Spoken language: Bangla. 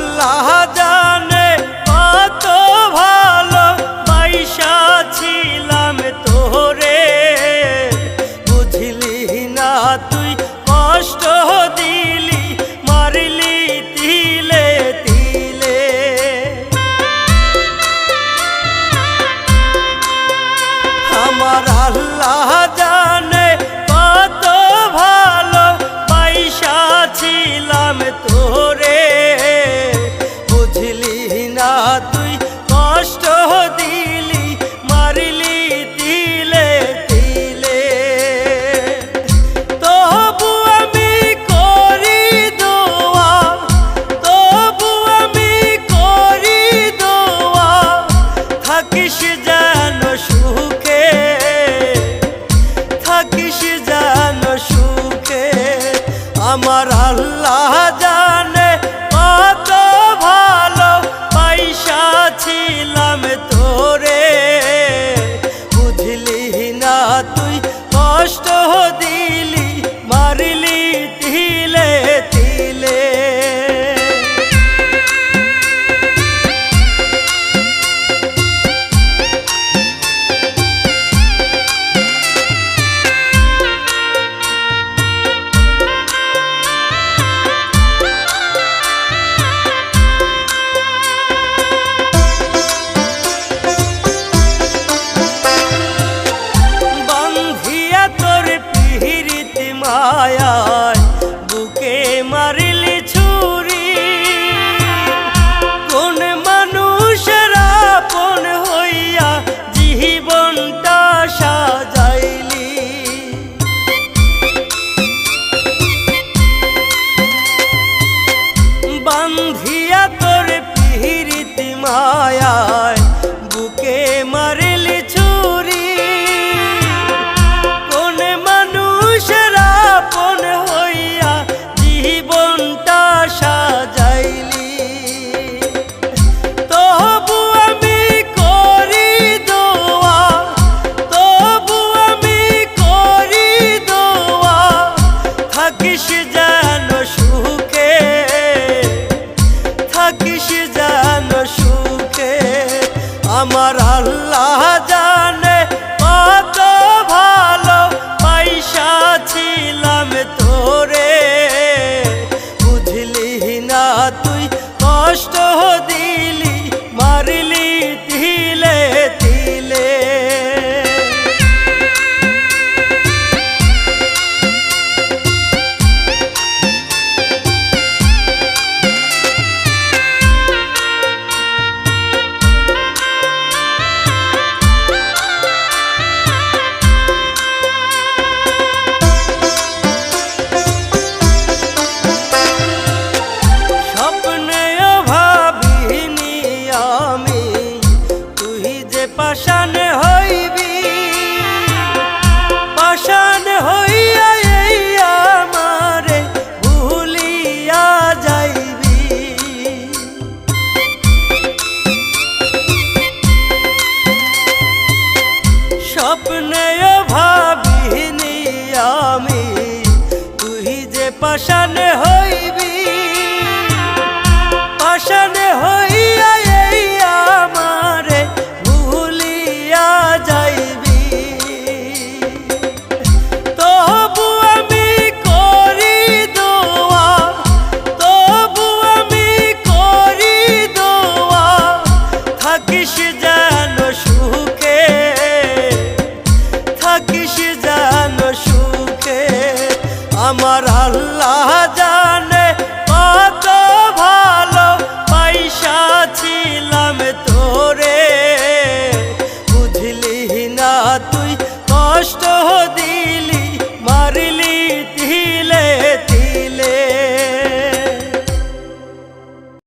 আল্লাহ জানে কত ভালো বাইসা ছিলাম তোরে, বুঝলি না তুই কষ্ট দিলি মারলি তিলে তিলে। আমার আল্লাহ জানে কত ভালো বাইসা ছিলাম তোরে, বুঝলি না তুই কষ্ট দিলি মারলি তিলে তিলে। তবু আমি করি দোয়া, তবু আমি করি দোয়া, থাকিস যেন সুখে, থাকিস যেন সুখে। আমার আল্লাহ জানে কত ভালো বাইসা ছিলাম তোরে, বুঝলি না তুই কষ্ট দিলি মারলি তিলে তিলে। মায়ায় বুকে মারলি ছুরি, কোন মানুষের আপন হইয়া জীবনটা সাজাইলি। বান্ধিয়া তোর পিরিতি মায়ায় বুকে মারলি ছুরি, কোন মানুষের আপন হইয়া জীবনটা সাজাইলি। তবু আমি করি দোয়া, তবু আমি করি দোয়া, থাকিস যেন সুখে, থাকিস যেন সুখে। আমার আল্লাহ জানে কত ভালো বাইসা ছিলাম তোরে, বুঝলি না তুই কষ্ট দি